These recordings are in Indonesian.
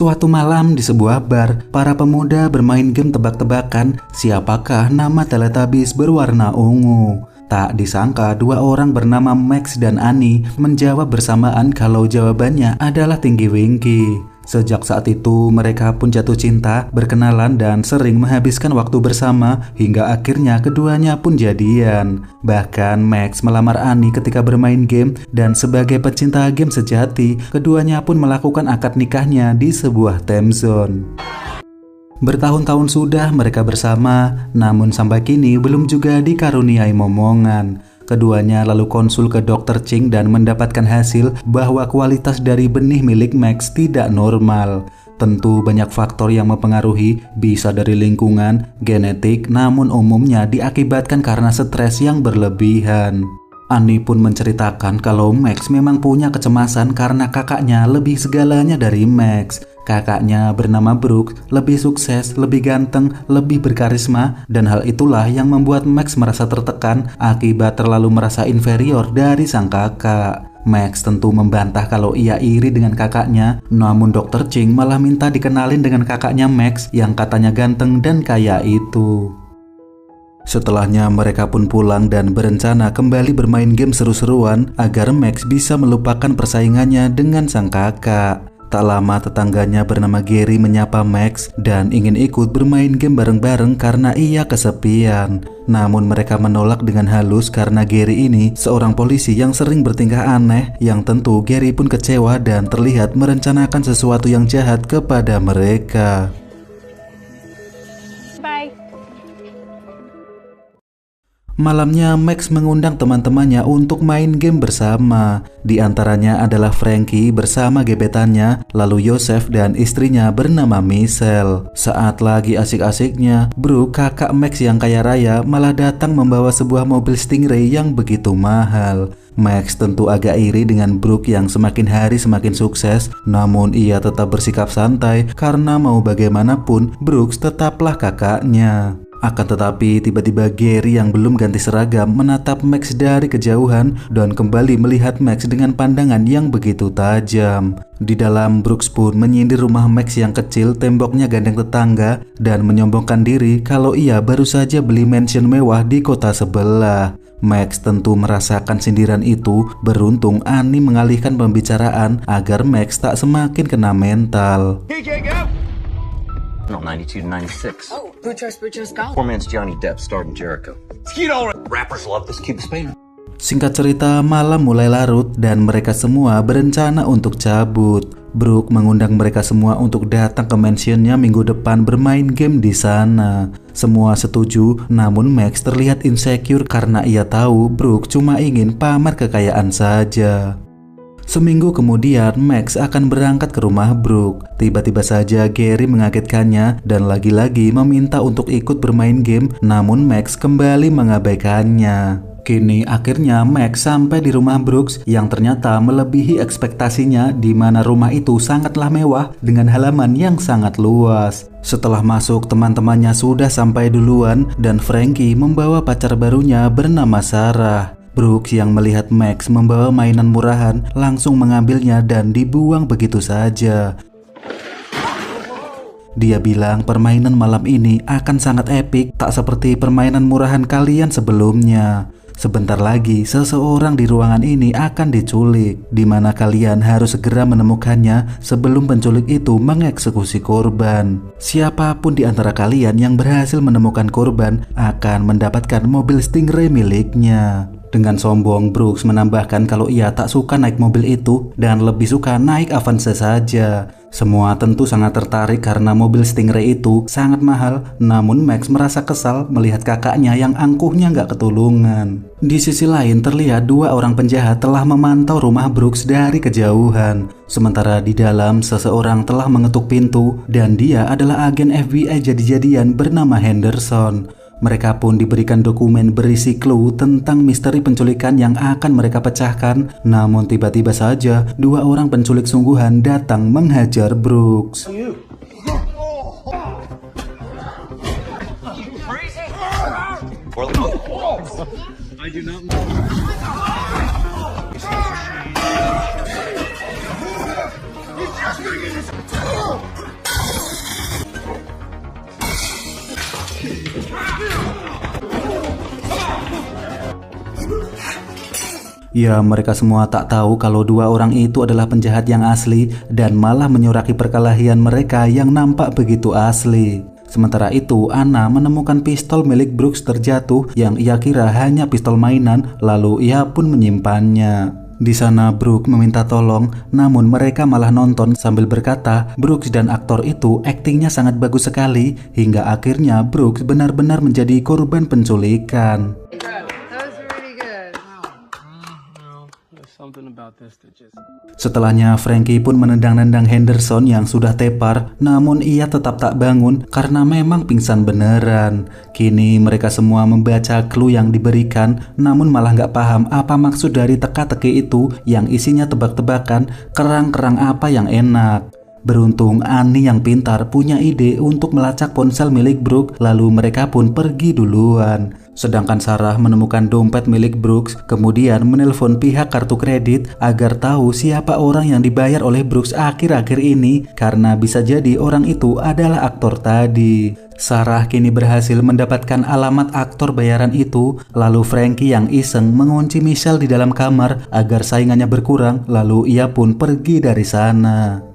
Suatu malam di sebuah bar, para pemuda bermain game tebak-tebakan siapakah nama Teletubbies berwarna ungu. Tak disangka dua orang bernama Max dan Annie menjawab bersamaan kalau jawabannya adalah Tinky Winky. Sejak saat itu mereka pun jatuh cinta, berkenalan dan sering menghabiskan waktu bersama hingga akhirnya keduanya pun jadian. Bahkan Max melamar Annie ketika bermain game dan sebagai pecinta game sejati, keduanya pun melakukan akad nikahnya di sebuah time zone. Bertahun-tahun sudah mereka bersama, namun sampai kini belum juga dikaruniai momongan. Keduanya lalu konsul ke Dr. Ching dan mendapatkan hasil bahwa kualitas dari benih milik Max tidak normal. Tentu banyak faktor yang mempengaruhi, bisa dari lingkungan, genetik, namun umumnya diakibatkan karena stres yang berlebihan. Annie pun menceritakan kalau Max memang punya kecemasan karena kakaknya lebih segalanya dari Max. Kakaknya bernama Brooks, lebih sukses, lebih ganteng, lebih berkarisma, dan hal itulah yang membuat Max merasa tertekan akibat terlalu merasa inferior dari sang kakak. Max tentu membantah kalau ia iri dengan kakaknya, namun Dr. Ching malah minta dikenalin dengan kakaknya Max yang katanya ganteng dan kaya itu. Setelahnya mereka pun pulang dan berencana kembali bermain game seru-seruan agar Max bisa melupakan persaingannya dengan sang kakak. Tak lama tetangganya bernama Gary menyapa Max dan ingin ikut bermain game bareng-bareng karena ia kesepian. Namun mereka menolak dengan halus karena Gary ini seorang polisi yang sering bertingkah aneh, yang tentu Gary pun kecewa dan terlihat merencanakan sesuatu yang jahat kepada mereka. Bye. Malamnya Max mengundang teman-temannya untuk main game bersama. Di antaranya adalah Frankie bersama gebetannya, lalu Joseph dan istrinya bernama Michelle. Saat lagi asik-asiknya, Brooke, kakak Max yang kaya raya, malah datang membawa sebuah mobil Stingray yang begitu mahal. Max tentu agak iri dengan Brooke yang semakin hari semakin sukses, namun ia tetap bersikap santai karena mau bagaimanapun Brooke tetaplah kakaknya. Akan tetapi tiba-tiba Gary yang belum ganti seragam menatap Max dari kejauhan dan kembali melihat Max dengan pandangan yang begitu tajam. Di dalam, Brooks pun menyindir rumah Max yang kecil, temboknya gandeng tetangga, dan menyombongkan diri kalau ia baru saja beli mansion mewah di kota sebelah. Max tentu merasakan sindiran itu, beruntung Annie mengalihkan pembicaraan agar Max tak semakin kena mental. No, 92 to 96. Oh, Boutros Ghali. Poor man's Johnny Depp starred in Jericho. Rappers love this Cuba Spain. Singkat cerita, malam mulai larut dan mereka semua berencana untuk cabut. Brooke mengundang mereka semua untuk datang ke mansionnya minggu depan bermain game di sana. Semua setuju, namun Max terlihat insecure karena ia tahu Brooke cuma ingin pamer kekayaan saja. Seminggu kemudian, Max akan berangkat ke rumah Brooke. Tiba-tiba saja Gary mengagetkannya dan lagi-lagi meminta untuk ikut bermain game, namun Max kembali mengabaikannya. Kini akhirnya Max sampai di rumah Brooks yang ternyata melebihi ekspektasinya, di mana rumah itu sangatlah mewah dengan halaman yang sangat luas. Setelah masuk, teman-temannya sudah sampai duluan dan Frankie membawa pacar barunya bernama Sarah. Brooks yang melihat Max membawa mainan murahan langsung mengambilnya dan dibuang begitu saja. Dia bilang permainan malam ini akan sangat epik, tak seperti permainan murahan kalian sebelumnya. Sebentar lagi seseorang di ruangan ini akan diculik, di mana kalian harus segera menemukannya sebelum penculik itu mengeksekusi korban. Siapapun di antara kalian yang berhasil menemukan korban akan mendapatkan mobil Stingray miliknya. Dengan sombong, Brooks menambahkan kalau ia tak suka naik mobil itu dan lebih suka naik Avanza saja. Semua tentu sangat tertarik karena mobil Stingray itu sangat mahal, namun Max merasa kesal melihat kakaknya yang angkuhnya nggak ketulungan. Di sisi lain terlihat dua orang penjahat telah memantau rumah Brooks dari kejauhan. Sementara di dalam seseorang telah mengetuk pintu dan dia adalah agen FBI jadi-jadian bernama Henderson. Mereka pun diberikan dokumen berisi clue tentang misteri penculikan yang akan mereka pecahkan. Namun tiba-tiba saja dua orang penculik sungguhan datang menghajar Brooks. Ya, mereka semua tak tahu kalau dua orang itu adalah penjahat yang asli dan malah menyoraki perkelahian mereka yang nampak begitu asli. Sementara itu, Anna menemukan pistol milik Brooks terjatuh yang ia kira hanya pistol mainan, lalu ia pun menyimpannya. Di sana Brooks meminta tolong, namun mereka malah nonton sambil berkata Brooks dan aktor itu aktingnya sangat bagus sekali, hingga akhirnya Brooks benar-benar menjadi korban penculikan. Setelahnya Frankie pun menendang-nendang Henderson yang sudah tepar, namun ia tetap tak bangun karena memang pingsan beneran. Kini mereka semua membaca clue yang diberikan, namun malah gak paham apa maksud dari teka-teki itu yang isinya tebak-tebakan kerang-kerang apa yang enak. Beruntung Annie yang pintar punya ide untuk melacak ponsel milik Brooks, lalu mereka pun pergi duluan. Sedangkan Sarah menemukan dompet milik Brooks, kemudian menelpon pihak kartu kredit agar tahu siapa orang yang dibayar oleh Brooks akhir-akhir ini, karena bisa jadi orang itu adalah aktor tadi. Sarah kini berhasil mendapatkan alamat aktor bayaran itu, lalu Frankie yang iseng mengunci Michelle di dalam kamar agar saingannya berkurang, lalu ia pun pergi dari sana.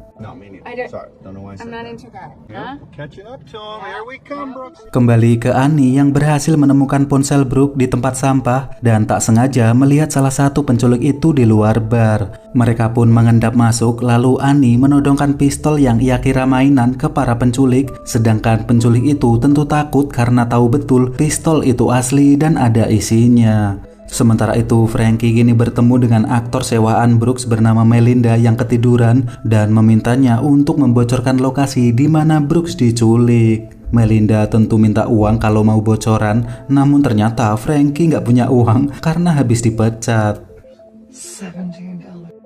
Kembali ke Annie yang berhasil menemukan ponsel Brooks di tempat sampah dan tak sengaja melihat salah satu penculik itu di luar bar. Mereka pun mengendap masuk, lalu Annie menodongkan pistol yang ia kira mainan ke para penculik, sedangkan penculik itu tentu takut karena tahu betul pistol itu asli dan ada isinya. Sementara itu Frankie kini bertemu dengan aktor sewaan Brooks bernama Melinda yang ketiduran dan memintanya untuk membocorkan lokasi di mana Brooks diculik. Melinda tentu minta uang kalau mau bocoran, namun ternyata Frankie nggak punya uang karena habis dipecat.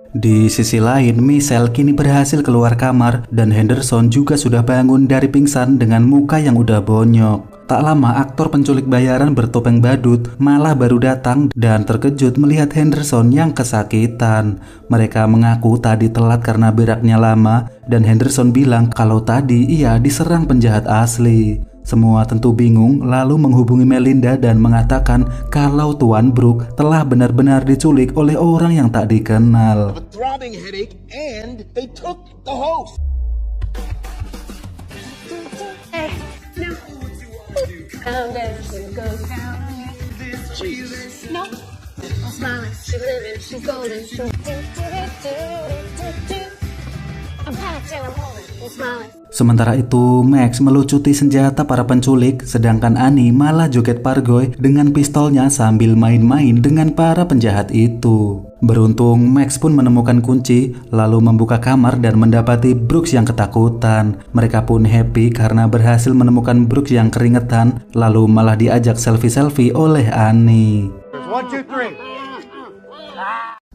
Di sisi lain, Michelle kini berhasil keluar kamar dan Henderson juga sudah bangun dari pingsan dengan muka yang udah bonyok. Tak lama aktor penculik bayaran bertopeng badut malah baru datang dan terkejut melihat Henderson yang kesakitan. Mereka mengaku tadi telat karena beraknya lama dan Henderson bilang kalau tadi ia diserang penjahat asli. Semua tentu bingung lalu menghubungi Melinda dan mengatakan kalau Tuan Brooks telah benar-benar diculik oleh orang yang tak dikenal. No, I'm smiling, she living, she's golden, I'm passing, I'm holding, I'm smiling. Sementara itu, Max melucuti senjata para penculik, sedangkan Annie malah joget pargoy dengan pistolnya sambil main-main dengan para penjahat itu. Beruntung, Max pun menemukan kunci, lalu membuka kamar dan mendapati Brooks yang ketakutan. Mereka pun happy karena berhasil menemukan Brooks yang keringetan, lalu malah diajak selfie-selfie oleh Annie. 1, 2, 3.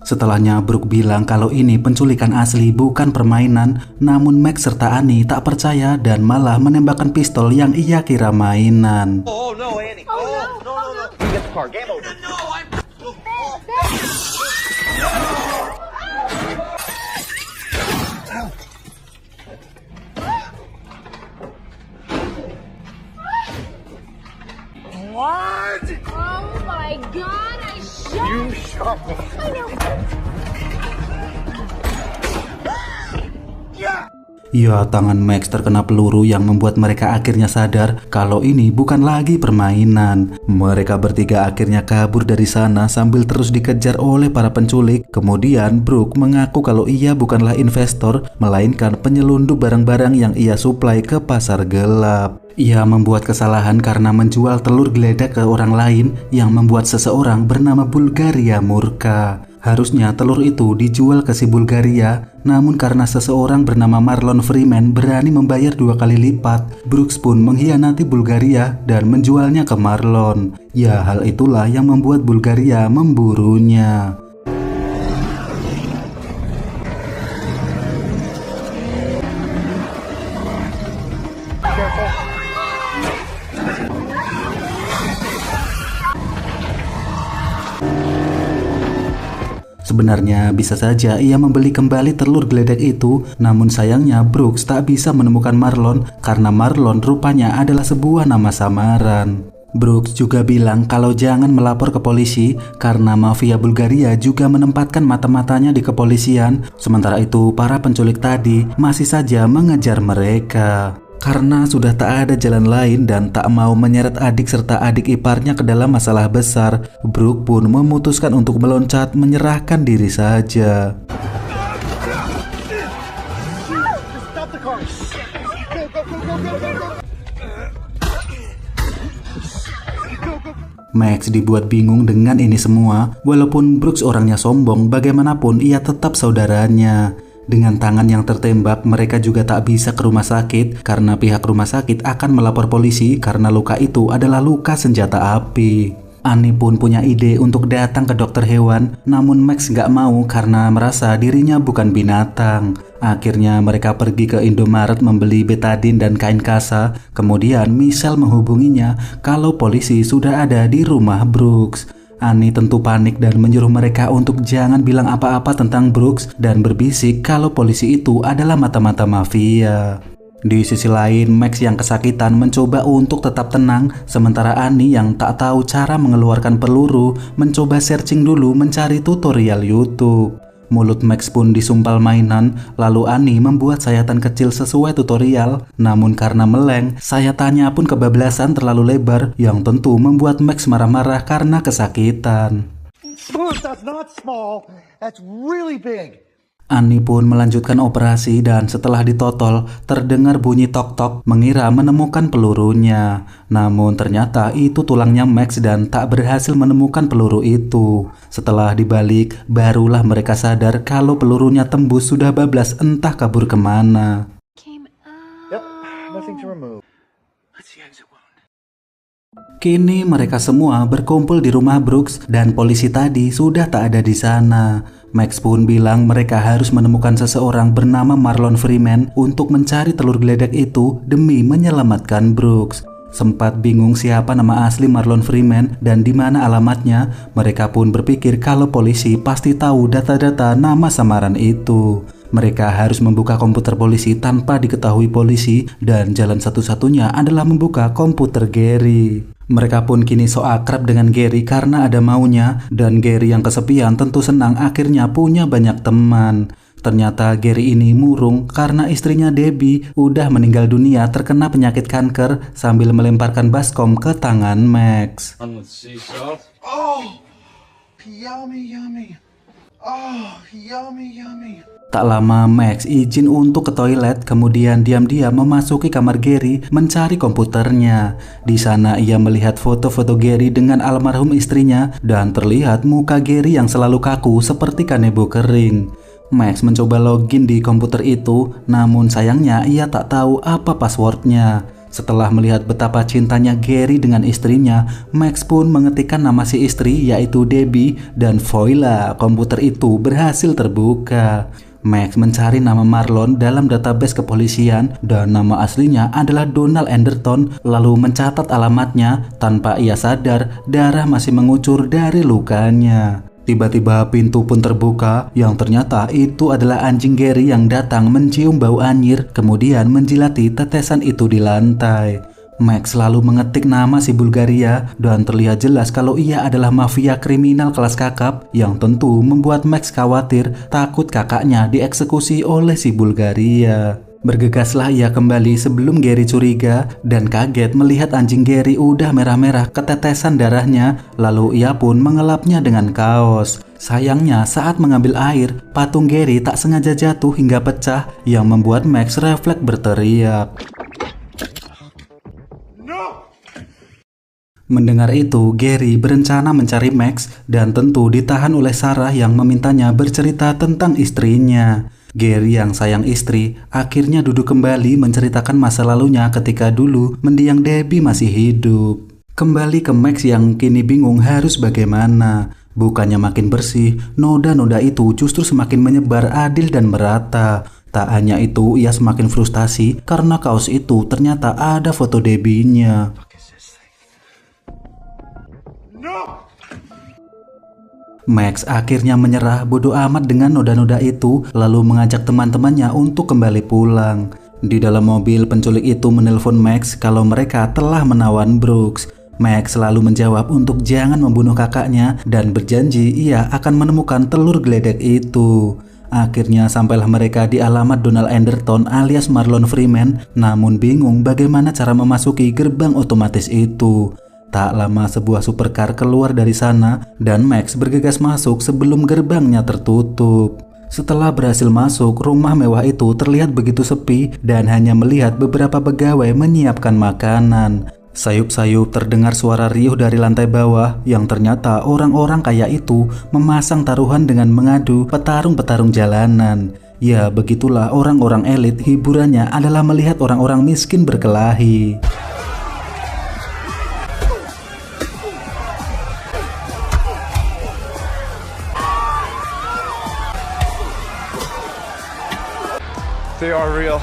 Setelahnya Brooks bilang kalau ini penculikan asli bukan permainan, namun Max serta Annie tak percaya dan malah menembakkan pistol yang ia kira mainan. Oh no, Annie. Oh no. You get the car. Game over. No, I'm... What? Oh my God, I shot! You shot me. I know. Ya, tangan Max terkena peluru yang membuat mereka akhirnya sadar kalau ini bukan lagi permainan. Mereka bertiga akhirnya kabur dari sana sambil terus dikejar oleh para penculik. Kemudian Brooks mengaku kalau ia bukanlah investor, melainkan penyelundup barang-barang yang ia suplai ke pasar gelap. Ia membuat kesalahan karena menjual telur geledak ke orang lain yang membuat seseorang bernama Bulgaria murka. Harusnya telur itu dijual ke si Bulgaria, namun karena seseorang bernama Marlon Freeman berani membayar 2 kali lipat, Brooks pun mengkhianati Bulgaria dan menjualnya ke Marlon. Ya, hal itulah yang membuat Bulgaria memburunya. Sebenarnya bisa saja ia membeli kembali telur gledek itu, namun sayangnya Brooks tak bisa menemukan Marlon karena Marlon rupanya adalah sebuah nama samaran. Brooks juga bilang kalau jangan melapor ke polisi karena mafia Bulgaria juga menempatkan mata-matanya di kepolisian. Sementara itu para penculik tadi masih saja mengejar mereka. Karena sudah tak ada jalan lain dan tak mau menyeret adik serta adik iparnya ke dalam masalah besar, Brooks pun memutuskan untuk meloncat menyerahkan diri saja. Max dibuat bingung dengan ini semua. Walaupun Brooks orangnya sombong, bagaimanapun ia tetap saudaranya. Dengan tangan yang tertembak, mereka juga tak bisa ke rumah sakit karena pihak rumah sakit akan melapor polisi karena luka itu adalah luka senjata api. Annie pun punya ide untuk datang ke dokter hewan, namun Max gak mau karena merasa dirinya bukan binatang. Akhirnya mereka pergi ke Indomaret membeli betadine dan kain kasa. Kemudian Michelle menghubunginya kalau polisi sudah ada di rumah Brooks. Annie tentu panik dan menyuruh mereka untuk jangan bilang apa-apa tentang Brooks dan berbisik kalau polisi itu adalah mata-mata mafia. Di sisi lain, Max yang kesakitan mencoba untuk tetap tenang, sementara Annie yang tak tahu cara mengeluarkan peluru mencoba searching dulu mencari tutorial YouTube. Mulut Max pun disumpal mainan, lalu Annie membuat sayatan kecil sesuai tutorial. Namun karena meleng, sayatannya pun kebablasan terlalu lebar yang tentu membuat Max marah-marah karena kesakitan. That's not small, that's really big. Annie pun melanjutkan operasi dan setelah ditotol, terdengar bunyi tok-tok mengira menemukan pelurunya. Namun ternyata itu tulangnya Max dan tak berhasil menemukan peluru itu. Setelah dibalik, barulah mereka sadar kalau pelurunya tembus sudah bablas entah kabur kemana. Yep, nothing to remove. Kini mereka semua berkumpul di rumah Brooks dan polisi tadi sudah tak ada di sana. Max pun bilang mereka harus menemukan seseorang bernama Marlon Freeman untuk mencari telur gledek itu demi menyelamatkan Brooks. Sempat bingung siapa nama asli Marlon Freeman dan di mana alamatnya, mereka pun berpikir kalau polisi pasti tahu data-data nama samaran itu. Mereka harus membuka komputer polisi tanpa diketahui polisi dan jalan satu-satunya adalah membuka komputer Gary. Mereka pun kini so akrab dengan Gary karena ada maunya dan Gary yang kesepian tentu senang akhirnya punya banyak teman. Ternyata Gary ini murung karena istrinya Debbie udah meninggal dunia terkena penyakit kanker sambil melemparkan baskom ke tangan Max. Oh, yummy, yummy. Oh, yummy, yummy. Tak lama Max izin untuk ke toilet, kemudian diam-diam memasuki kamar Gary mencari komputernya. Di sana ia melihat foto-foto Gary dengan almarhum istrinya dan terlihat muka Gary yang selalu kaku seperti kanebo kering. Max mencoba login di komputer itu, namun sayangnya ia tak tahu apa passwordnya. Setelah melihat betapa cintanya Gary dengan istrinya, Max pun mengetikkan nama si istri yaitu Debbie dan voila, komputer itu berhasil terbuka. Max mencari nama Marlon dalam database kepolisian dan nama aslinya adalah Donald Anderton, lalu mencatat alamatnya. Tanpa ia sadar, darah masih mengucur dari lukanya. Tiba-tiba pintu pun terbuka yang ternyata itu adalah anjing Gary yang datang mencium bau anyir kemudian menjilati tetesan itu di lantai. Max lalu mengetik nama si Bulgaria dan terlihat jelas kalau ia adalah mafia kriminal kelas kakap yang tentu membuat Max khawatir takut kakaknya dieksekusi oleh si Bulgaria. Bergegaslah ia kembali sebelum Gary curiga dan kaget melihat anjing Gary udah merah-merah ketetesan darahnya, lalu ia pun mengelapnya dengan kaos. Sayangnya saat mengambil air, patung Gary tak sengaja jatuh hingga pecah yang membuat Max refleks berteriak. Mendengar itu, Gary berencana mencari Max dan tentu ditahan oleh Sarah yang memintanya bercerita tentang istrinya. Gary yang sayang istri akhirnya duduk kembali menceritakan masa lalunya ketika dulu mendiang Debbie masih hidup. Kembali ke Max yang kini bingung harus bagaimana. Bukannya makin bersih, noda-noda itu justru semakin menyebar adil dan merata. Tak hanya itu, ia semakin frustasi karena kaos itu ternyata ada foto Debbie-nya. Max akhirnya menyerah bodoh amat dengan noda-noda itu, lalu mengajak teman-temannya untuk kembali pulang. Di dalam mobil, penculik itu menelpon Max kalau mereka telah menawan Brooks. Max selalu menjawab untuk jangan membunuh kakaknya dan berjanji ia akan menemukan telur geledek itu. Akhirnya sampailah mereka di alamat Donald Anderton alias Marlon Freeman, namun bingung bagaimana cara memasuki gerbang otomatis itu. Tak lama sebuah supercar keluar dari sana dan Max bergegas masuk sebelum gerbangnya tertutup. Setelah berhasil masuk, rumah mewah itu terlihat begitu sepi dan hanya melihat beberapa pegawai menyiapkan makanan. Sayup-sayup terdengar suara riuh dari lantai bawah yang ternyata orang-orang kaya itu memasang taruhan dengan mengadu petarung-petarung jalanan. Ya, begitulah orang-orang elit, hiburannya adalah melihat orang-orang miskin berkelahi. They are real.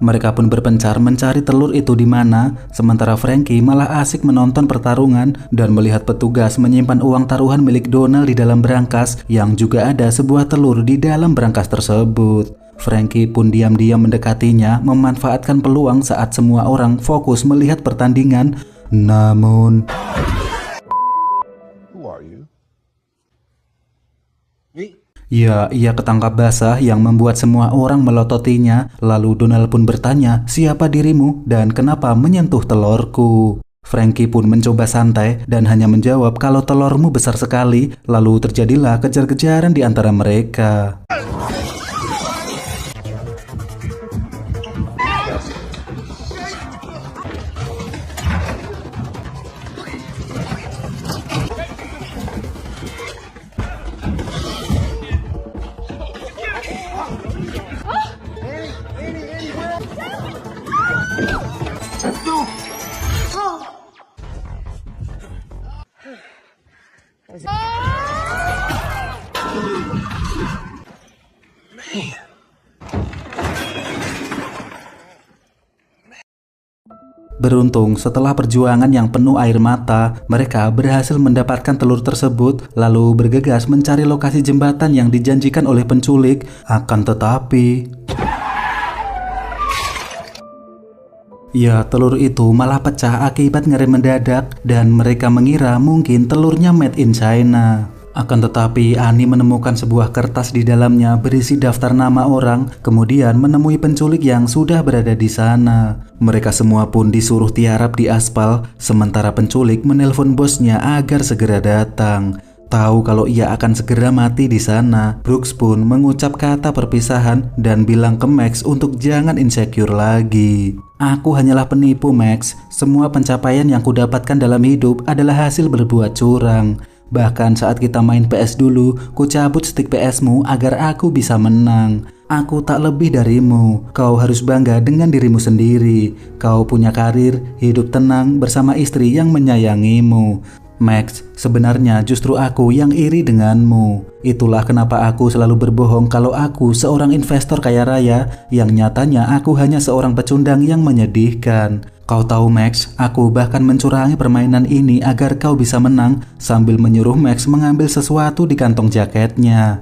Mereka pun berpencar mencari telur itu di mana, sementara Frankie malah asik menonton pertarungan dan melihat petugas menyimpan uang taruhan milik Donald di dalam brankas yang juga ada sebuah telur di dalam brankas tersebut. Frankie pun diam-diam mendekatinya, memanfaatkan peluang saat semua orang fokus melihat pertandingan. Namun, Who are you? ya, ia ketangkap basah yang membuat semua orang melototinya. Lalu Donald pun bertanya, siapa dirimu dan kenapa menyentuh telurku? Frankie pun mencoba santai dan hanya menjawab kalau telurmu besar sekali. Lalu terjadilah kejar-kejaran di antara mereka. Beruntung setelah perjuangan yang penuh air mata, mereka berhasil mendapatkan telur tersebut lalu bergegas mencari lokasi jembatan yang dijanjikan oleh penculik. Akan tetapi, ya, telur itu malah pecah akibat ngerem mendadak dan mereka mengira mungkin telurnya made in China. Akan tetapi Annie menemukan sebuah kertas di dalamnya berisi daftar nama orang, kemudian menemui penculik yang sudah berada di sana. Mereka semua pun disuruh tiarap di aspal, sementara penculik menelpon bosnya agar segera datang. Tahu kalau ia akan segera mati di sana, Brooks pun mengucap kata perpisahan dan bilang ke Max untuk jangan insecure lagi. Aku hanyalah penipu, Max. Semua pencapaian yang kudapatkan dalam hidup adalah hasil berbuat curang. Bahkan saat kita main PS dulu, ku cabut stick PS-mu agar aku bisa menang. Aku tak lebih darimu. Kau harus bangga dengan dirimu sendiri. Kau punya karir, hidup tenang bersama istri yang menyayangimu. Max, sebenarnya justru aku yang iri denganmu. Itulah kenapa aku selalu berbohong kalau aku seorang investor kaya raya, yang nyatanya aku hanya seorang pecundang yang menyedihkan. Kau tahu Max, aku bahkan mencurangi permainan ini agar kau bisa menang, sambil menyuruh Max mengambil sesuatu di kantong jaketnya.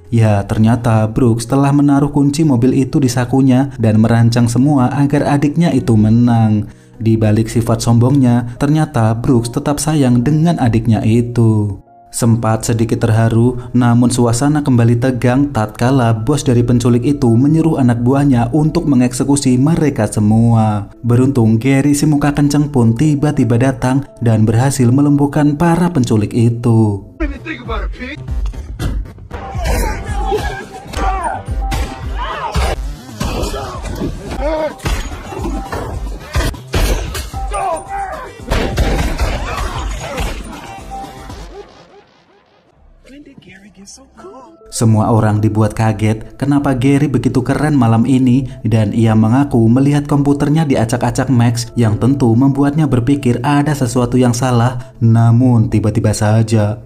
Ya, ternyata Brooks telah menaruh kunci mobil itu di sakunya dan merancang semua agar adiknya itu menang. Di balik sifat sombongnya, ternyata Brooks tetap sayang dengan adiknya itu. Sempat sedikit terharu, namun suasana kembali tegang tatkala bos dari penculik itu menyuruh anak buahnya untuk mengeksekusi mereka semua. Beruntung Gary si muka kenceng pun tiba-tiba datang dan berhasil melumpuhkan para penculik itu. Semua orang dibuat kaget kenapa Gary begitu keren malam ini, dan ia mengaku melihat komputernya diacak-acak Max yang tentu membuatnya berpikir ada sesuatu yang salah. Namun tiba-tiba saja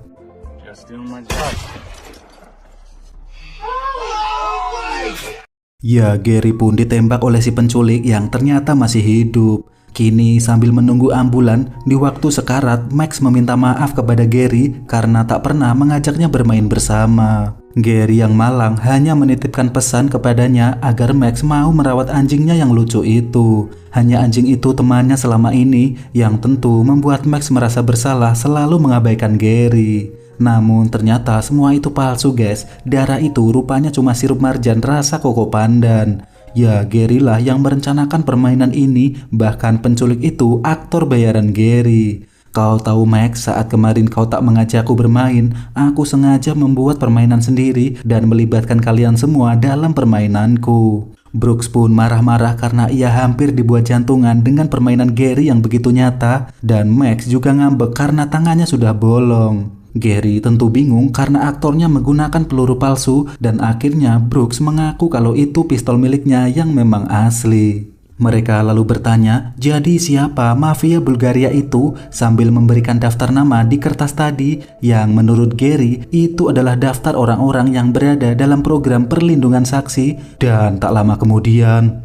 ya, Gary pun ditembak oleh si penculik yang ternyata masih hidup. Kini sambil menunggu ambulan, di waktu sekarat Max meminta maaf kepada Gary karena tak pernah mengajaknya bermain bersama. Gary yang malang hanya menitipkan pesan kepadanya agar Max mau merawat anjingnya yang lucu itu. Hanya anjing itu temannya selama ini, yang tentu membuat Max merasa bersalah selalu mengabaikan Gary. Namun ternyata semua itu palsu guys. Darah itu rupanya cuma sirup marjan rasa koko pandan. Ya, Gary lah yang merencanakan permainan ini, bahkan penculik itu aktor bayaran Gary. Kau tahu Max, saat kemarin kau tak mengajakku bermain, aku sengaja membuat permainan sendiri dan melibatkan kalian semua dalam permainanku. Brooks pun marah-marah karena ia hampir dibuat jantungan dengan permainan Gary yang begitu nyata, dan Max juga ngambek karena tangannya sudah bolong. Gary tentu bingung karena aktornya menggunakan peluru palsu dan akhirnya Brooks mengaku kalau itu pistol miliknya yang memang asli. Mereka lalu bertanya, jadi siapa mafia Bulgaria itu sambil memberikan daftar nama di kertas tadi yang menurut Gary itu adalah daftar orang-orang yang berada dalam program perlindungan saksi dan tak lama kemudian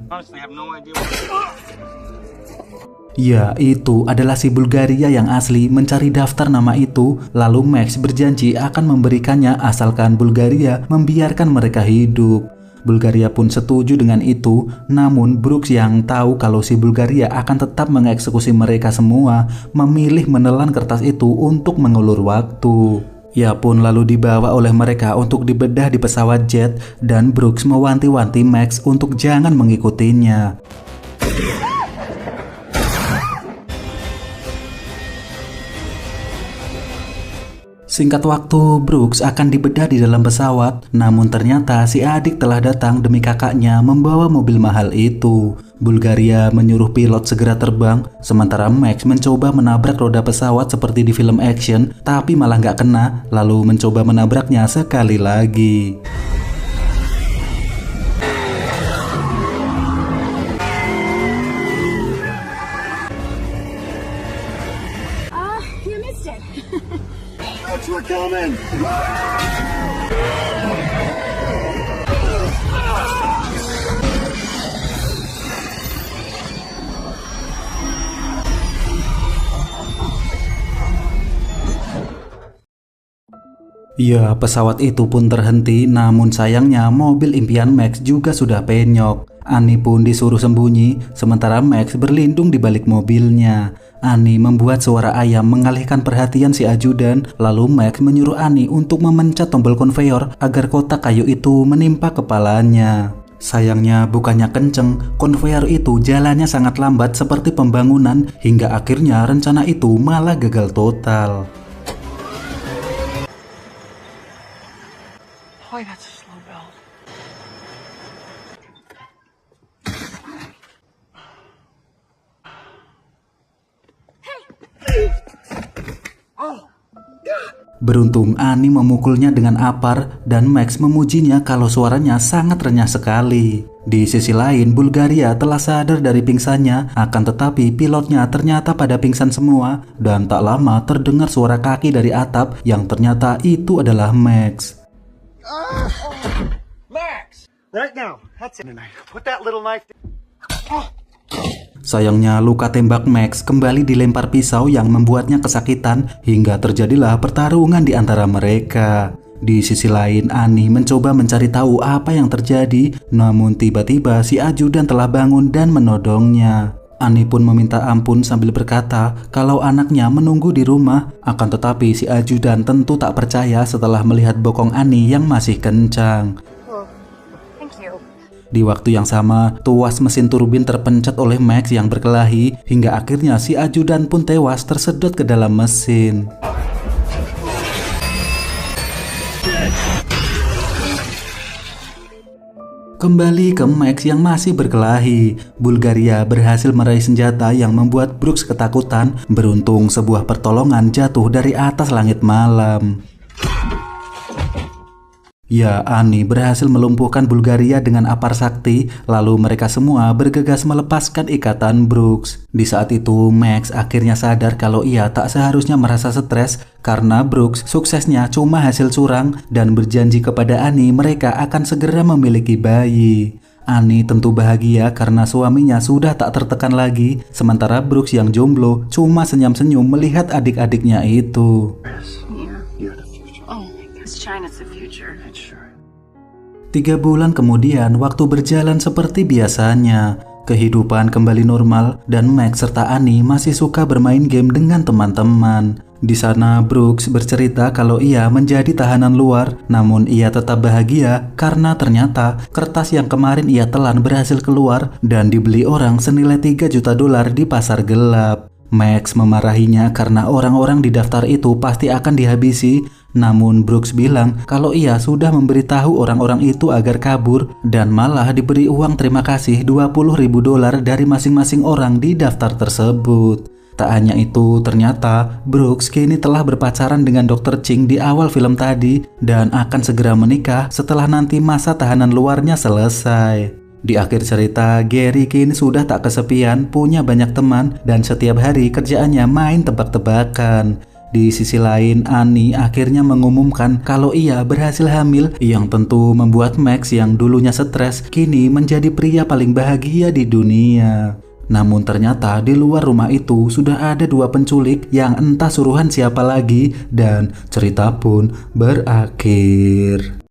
ya, itu adalah si Bulgaria yang asli mencari daftar nama itu. Lalu Max berjanji akan memberikannya asalkan Bulgaria membiarkan mereka hidup. Bulgaria pun setuju dengan itu. Namun Brooks yang tahu kalau si Bulgaria akan tetap mengeksekusi mereka semua, memilih menelan kertas itu untuk mengulur waktu. Ia pun lalu dibawa oleh mereka untuk dibedah di pesawat jet dan Brooks mewanti-wanti Max untuk jangan mengikutinya. Singkat waktu, Brooks akan dibedah di dalam pesawat, namun ternyata si adik telah datang demi kakaknya membawa mobil mahal itu. Bulgaria menyuruh pilot segera terbang, sementara Max mencoba menabrak roda pesawat seperti di film action, tapi malah nggak kena, lalu mencoba menabraknya sekali lagi. You missed it. We're coming! Ya, pesawat itu pun terhenti, namun sayangnya mobil impian Max juga sudah penyok. Annie pun disuruh sembunyi, sementara Max berlindung di balik mobilnya. Annie membuat suara ayam mengalihkan perhatian si ajudan, lalu Max menyuruh Annie untuk memencet tombol konveyor agar kotak kayu itu menimpa kepalanya. Sayangnya bukannya kenceng, konveyor itu jalannya sangat lambat seperti pembangunan, hingga akhirnya rencana itu malah gagal total. Boy, that's a slow build. Beruntung Annie memukulnya dengan apar dan Max memujinya kalau suaranya sangat renyah sekali. Di sisi lain, Bulgaria telah sadar dari pingsannya, akan tetapi pilotnya ternyata pada pingsan semua dan tak lama terdengar suara kaki dari atap yang ternyata itu adalah Max. Max! Right now. That's it tonight. Put that little knife down. Sayangnya luka tembak Max kembali dilempar pisau yang membuatnya kesakitan hingga terjadilah pertarungan di antara mereka. Di sisi lain, Annie mencoba mencari tahu apa yang terjadi, namun tiba-tiba si ajudan telah bangun dan menodongnya. Annie pun meminta ampun sambil berkata kalau anaknya menunggu di rumah, akan tetapi si ajudan tentu tak percaya setelah melihat bokong Annie yang masih kencang. Di waktu yang sama, tuas mesin turbin terpencet oleh Max yang berkelahi hingga akhirnya si ajudan pun tewas tersedot ke dalam mesin. Kembali ke Max yang masih berkelahi, Bulgaria berhasil meraih senjata yang membuat Brooks ketakutan. Beruntung sebuah pertolongan jatuh dari atas langit malam. Ya, Annie berhasil melumpuhkan Bulgaria dengan apar sakti, lalu mereka semua bergegas melepaskan ikatan Brooks. Di saat itu, Max akhirnya sadar kalau ia tak seharusnya merasa stres karena Brooks suksesnya cuma hasil curang dan berjanji kepada Annie mereka akan segera memiliki bayi. Annie tentu bahagia karena suaminya sudah tak tertekan lagi, sementara Brooks yang jomblo cuma senyum-senyum melihat adik-adiknya itu. Yeah. Oh, because China's the future. 3 bulan kemudian, waktu berjalan seperti biasanya. Kehidupan kembali normal dan Max serta Annie masih suka bermain game dengan teman-teman. Di sana Brooks bercerita kalau ia menjadi tahanan luar, namun ia tetap bahagia karena ternyata kertas yang kemarin ia telan berhasil keluar dan dibeli orang senilai $3 juta di pasar gelap. Max memarahinya karena orang-orang di daftar itu pasti akan dihabisi. Namun Brooks bilang kalau ia sudah memberitahu orang-orang itu agar kabur dan malah diberi uang terima kasih $20.000 dari masing-masing orang di daftar tersebut. Tak hanya itu, ternyata Brooks kini telah berpacaran dengan Dr. Ching di awal film tadi dan akan segera menikah setelah nanti masa tahanan luarnya selesai. Di akhir cerita, Gary kini sudah tak kesepian, punya banyak teman dan setiap hari kerjaannya main tebak-tebakan. Di sisi lain, Annie akhirnya mengumumkan kalau ia berhasil hamil, yang tentu membuat Max yang dulunya stres kini menjadi pria paling bahagia di dunia. Namun ternyata di luar rumah itu sudah ada 2 penculik yang entah suruhan siapa lagi dan cerita pun berakhir.